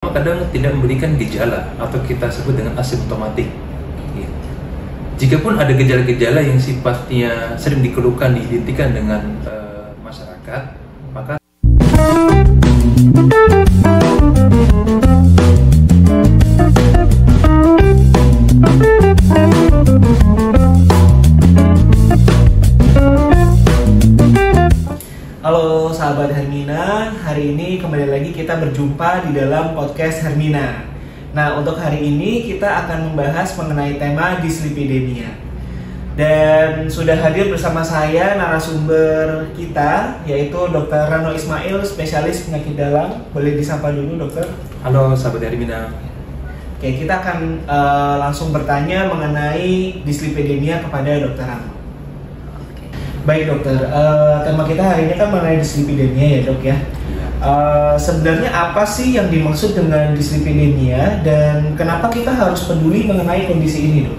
Kadang tidak memberikan gejala atau kita sebut dengan asimptomatik. Jikapun ada gejala-gejala yang sifatnya sering dikeluhkan diidentikan dengan masyarakat, maka Halo sahabat Hermina, hari ini kembali lagi kita berjumpa di dalam podcast Hermina. Nah, untuk hari ini kita akan membahas mengenai tema dislipidemia. Dan sudah hadir bersama saya narasumber kita, yaitu Dr. Rano Ismail, spesialis penyakit dalam. Boleh disapa dulu, dokter? halo sahabat Hermina. Oke, kita akan langsung bertanya mengenai dislipidemia kepada Dr. Rano. Baik dokter, tema kita hari ini kan mengenai dislipidemia ya dok ya. Sebenarnya apa sih yang dimaksud dengan dislipidemia dan kenapa kita harus peduli mengenai kondisi ini dok?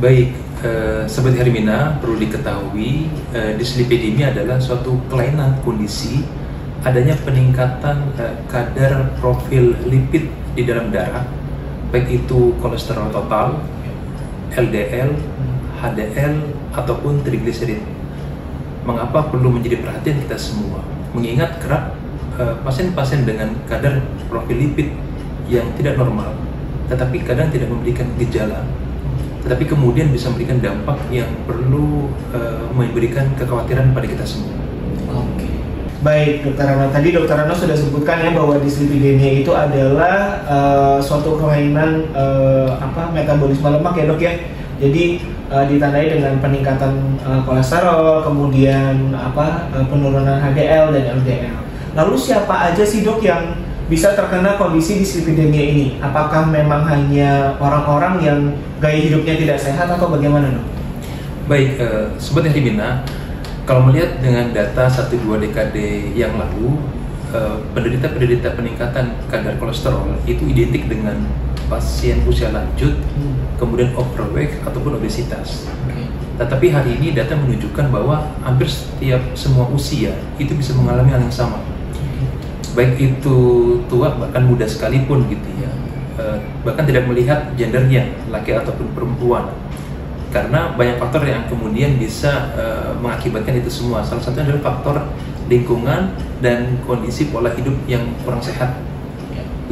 Baik, Sobat Hermina, perlu diketahui dislipidemia adalah suatu kelainan kondisi adanya peningkatan kadar profil lipid di dalam darah, baik itu kolesterol total, LDL, HDL, ataupun trigliserid. Mengapa perlu menjadi perhatian kita semua? Mengingat kerap pasien-pasien dengan kadar profil lipid yang tidak normal, tetapi kadang tidak memberikan gejala, tetapi kemudian bisa memberikan dampak yang perlu memberikan kekhawatiran pada kita semua. Oke. Baik, Dokter Rano. Tadi Dokter Rano sudah sebutkan ya bahwa dislipidemia itu adalah suatu kelainan metabolisme lemak ya dok ya. Jadi ditandai dengan peningkatan kolesterol, kemudian penurunan HDL dan LDL. Lalu siapa aja sih dok yang bisa terkena kondisi dislipidemia ini? Apakah memang hanya orang-orang yang gaya hidupnya tidak sehat atau bagaimana dok? Baik, Sobat Hermina, kalau melihat dengan data 1-2 dekade yang lalu, penderita peningkatan kadar kolesterol itu identik dengan pasien usia lanjut, kemudian overweight ataupun obesitas. Tetapi hari ini data menunjukkan bahwa hampir setiap semua usia itu bisa mengalami hal yang sama, baik itu tua bahkan muda sekalipun gitu ya. Bahkan tidak melihat gendernya, laki ataupun perempuan, karena banyak faktor yang kemudian bisa mengakibatkan itu semua. Salah satunya adalah faktor lingkungan dan kondisi pola hidup yang kurang sehat.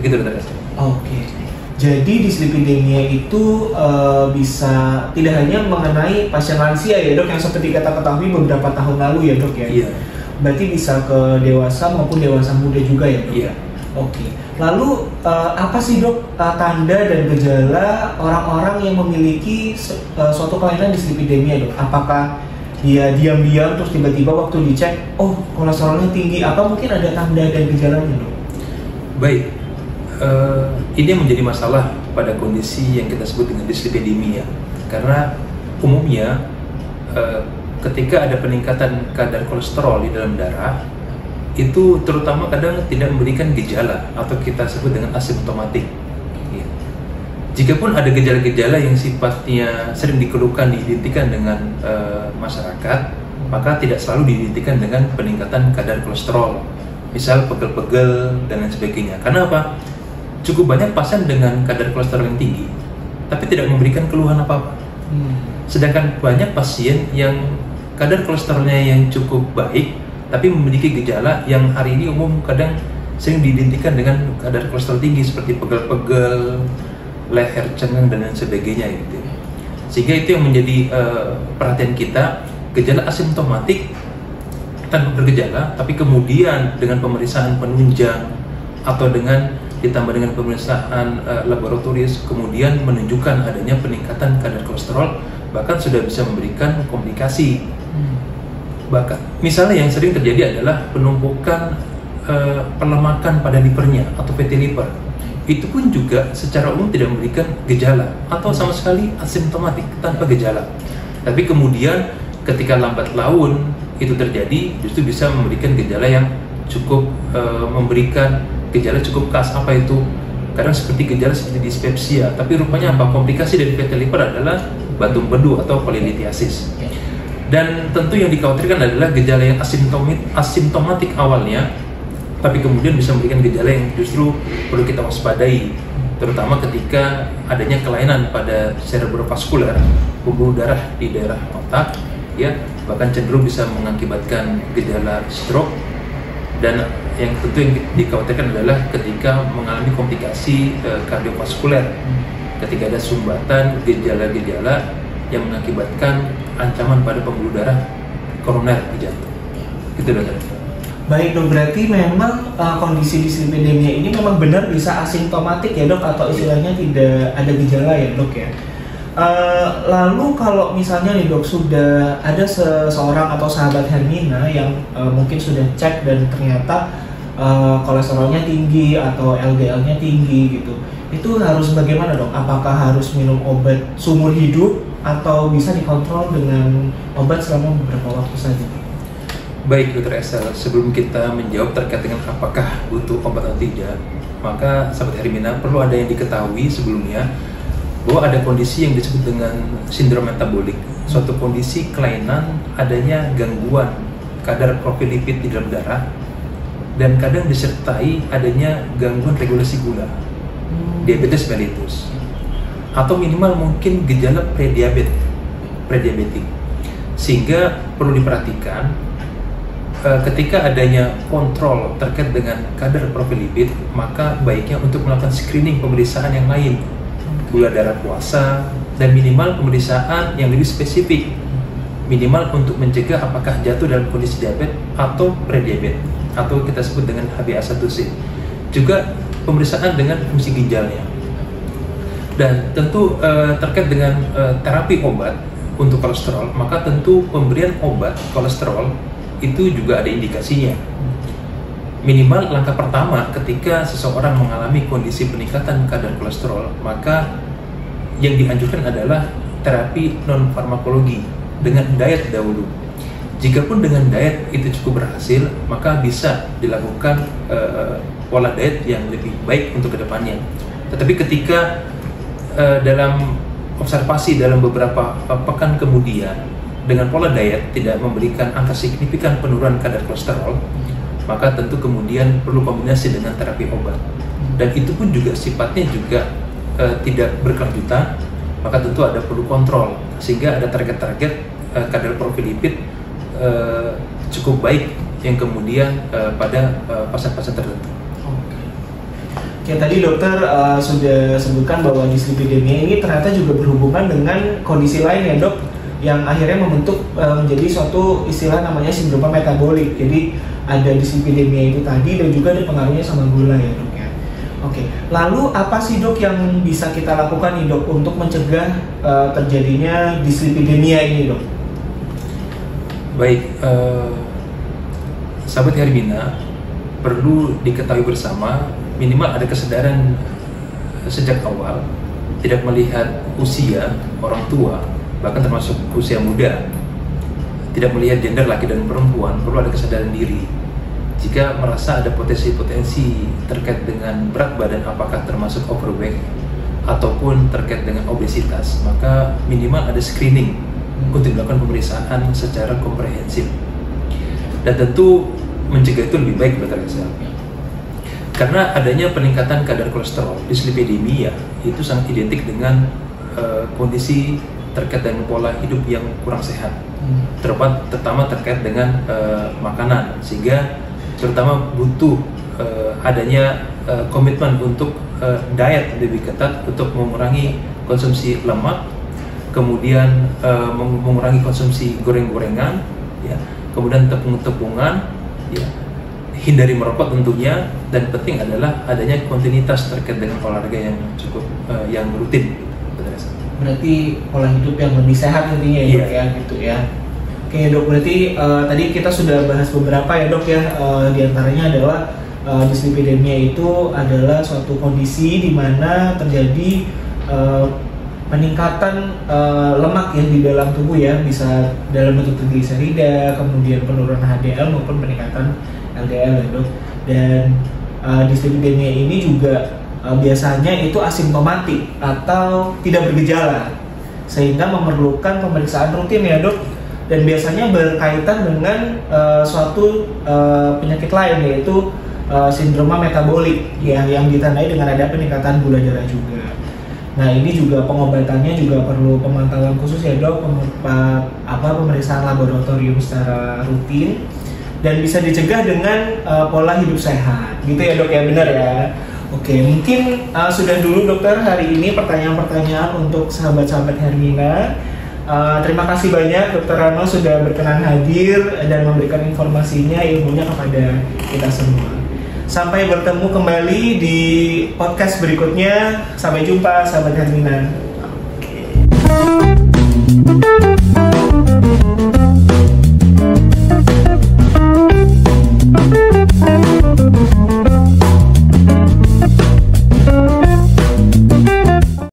Begitu dokter. Oke. Jadi dislipidemia itu bisa tidak hanya mengenai pasien lansia ya dok, yang seperti kita ketahui beberapa tahun lalu ya dok ya. Iya. Berarti bisa ke dewasa maupun dewasa muda juga ya dok. Iya. Oke. Lalu apa sih dok tanda dan gejala orang-orang yang memiliki suatu kelainan dislipidemia dok? Apakah dia diam-diam terus tiba-tiba waktu dicek, oh kolesterolnya tinggi? Apa mungkin ada tanda dan gejalanya dok? Baik. Ini yang menjadi masalah pada kondisi yang kita sebut dengan dislipidemia, karena umumnya ketika ada peningkatan kadar kolesterol di dalam darah itu terutama kadang tidak memberikan gejala atau kita sebut dengan asimptomatik. Jikapun ada gejala-gejala yang sifatnya sering dikeluhkan diidentikan dengan masyarakat, maka tidak selalu diidentikan dengan peningkatan kadar kolesterol, misal pegel-pegel dan lain sebagainya. Karena apa? Cukup banyak pasien dengan kadar kolesterol yang tinggi, tapi tidak memberikan keluhan apa-apa. Sedangkan banyak pasien yang kadar kolesterolnya yang cukup baik, tapi memiliki gejala yang hari ini umum kadang sering diidentikan dengan kadar kolesterol tinggi, seperti pegel-pegel, leher cengeng dan lain sebagainya gitu. Sehingga itu yang menjadi perhatian kita, gejala asimptomatik tanpa bergejala, tapi kemudian dengan pemeriksaan penunjang atau ditambah dengan pemeriksaan laboratoris kemudian menunjukkan adanya peningkatan kadar kolesterol, bahkan sudah bisa memberikan komplikasi. Bahkan misalnya yang sering terjadi adalah penumpukan pelemakan pada livernya atau fatty liver. Itu pun juga secara umum tidak memberikan gejala atau sama sekali asimptomatik tanpa gejala. Tapi kemudian ketika lambat laun itu terjadi, justru bisa memberikan gejala yang cukup memberikan gejala cukup khas. Apa itu? Kadang seperti gejala seperti dispepsia, tapi rupanya apa? Komplikasi dari fatty liver adalah batu empedu atau polilitiasis. Dan tentu yang dikhawatirkan adalah gejala yang asimptomatik awalnya, tapi kemudian bisa memberikan gejala yang justru perlu kita waspadai, terutama ketika adanya kelainan pada cerebrovaskular, pembuluh darah di daerah otak, ya, bahkan cenderung bisa mengakibatkan gejala stroke. Dan yang tentu yang dikhawatirkan adalah ketika mengalami komplikasi kardiovaskuler, ketika ada sumbatan gejala-gejala yang mengakibatkan ancaman pada pembuluh darah koroner di jantung. Itu dokter. Baik dok, berarti memang kondisi dislipidemia ini memang benar bisa asimptomatik ya dok, atau istilahnya tidak ada gejala ya dok ya. Lalu kalau misalnya nih dok, sudah ada seseorang atau sahabat Hermina yang mungkin sudah cek dan ternyata kolesterolnya tinggi atau LDL-nya tinggi gitu, itu harus bagaimana dok? Apakah harus minum obat seumur hidup atau bisa dikontrol dengan obat selama beberapa waktu saja? Baik Dr. Esel, sebelum kita menjawab terkait dengan apakah butuh obat atau tidak, maka sahabat Hermina perlu ada yang diketahui sebelumnya bahwa ada kondisi yang disebut dengan sindrom metabolik, suatu kondisi kelainan adanya gangguan kadar profil lipid di dalam darah dan kadang disertai adanya gangguan regulasi gula, diabetes mellitus, atau minimal mungkin gejala prediabetik, sehingga perlu diperhatikan ketika adanya kontrol terkait dengan kadar profil lipid, maka baiknya untuk melakukan screening pemeriksaan yang lain, gula darah puasa, dan minimal pemeriksaan yang lebih spesifik, minimal untuk mencegah apakah jatuh dalam kondisi diabetes atau prediabetes, atau kita sebut dengan HbA1c. Juga pemeriksaan dengan fungsi ginjalnya. Dan tentu terkait dengan terapi obat untuk kolesterol, maka tentu pemberian obat kolesterol itu juga ada indikasinya. Minimal langkah pertama ketika seseorang mengalami kondisi peningkatan kadar kolesterol, maka yang dianjurkan adalah terapi non-farmakologi dengan diet dahulu. Jikapun dengan diet itu cukup berhasil, maka bisa dilakukan pola diet yang lebih baik untuk kedepannya. Tetapi ketika dalam observasi dalam beberapa pekan kemudian, dengan pola diet tidak memberikan angka signifikan penurunan kadar kolesterol, maka tentu kemudian perlu kombinasi dengan terapi obat. Dan itu pun juga sifatnya juga tidak berkelanjutan, maka tentu ada perlu kontrol, sehingga ada target-target kadar profil lipid cukup baik yang kemudian pada pasien-pasien tertentu. Oke, tadi dokter sudah sebutkan bahwa dislipidemia ini ternyata juga berhubungan dengan kondisi lain ya dok, yang akhirnya membentuk menjadi suatu istilah namanya sindrom metabolik. Jadi ada dislipidemia itu tadi dan juga ada pengaruhnya sama gula ya dok ya. Oke, lalu apa sih dok yang bisa kita lakukan nih dok untuk mencegah terjadinya dislipidemia ini dok? Baik, sahabat Hermina, perlu diketahui bersama, minimal ada kesadaran sejak awal, tidak melihat usia orang tua, bahkan termasuk usia muda, tidak melihat gender laki dan perempuan, perlu ada kesadaran diri. Jika merasa ada potensi-potensi terkait dengan berat badan, apakah termasuk overweight ataupun terkait dengan obesitas, maka minimal ada screening untuk dilakukan pemeriksaan secara komprehensif. Dan tentu mencegah itu lebih baik dokter Esel. Karena adanya peningkatan kadar kolesterol, dislipidemia itu sangat identik dengan kondisi terkait dengan pola hidup yang kurang sehat, terutama terkait dengan makanan, sehingga terutama butuh adanya komitmen untuk diet lebih ketat untuk mengurangi konsumsi lemak, kemudian mengurangi konsumsi goreng-gorengan, ya, kemudian tepung-tepungan, ya, hindari merokok tentunya, dan penting adalah adanya kontinuitas terkait dengan olahraga yang cukup yang rutin. Berarti pola hidup yang lebih sehat intinya ya dok ya, gitu ya. Oke dok, berarti tadi kita sudah bahas beberapa ya dok ya, diantaranya adalah dislipidemia itu adalah suatu kondisi di mana terjadi peningkatan lemak yang di dalam tubuh ya, bisa dalam bentuk trigliserida, kemudian penurunan HDL maupun peningkatan LDL ya dok. Dan dislipidemia ini juga biasanya itu asimptomatik atau tidak bergejala, sehingga memerlukan pemeriksaan rutin ya dok, dan biasanya berkaitan dengan suatu penyakit lain, yaitu sindroma metabolik yang ditandai dengan ada peningkatan gula darah juga. Nah ini juga pengobatannya juga perlu pemantauan khusus ya dok, pemeriksaan laboratorium secara rutin dan bisa dicegah dengan pola hidup sehat, gitu ya dok ya, benar ya. Oke, mungkin sudah dulu dokter hari ini pertanyaan-pertanyaan untuk sahabat-sahabat Hermina. Terima kasih banyak Dr. Rano sudah berkenan hadir dan memberikan informasinya, ilmunya kepada kita semua. Sampai bertemu kembali di podcast berikutnya. Sampai jumpa sahabat Hermina.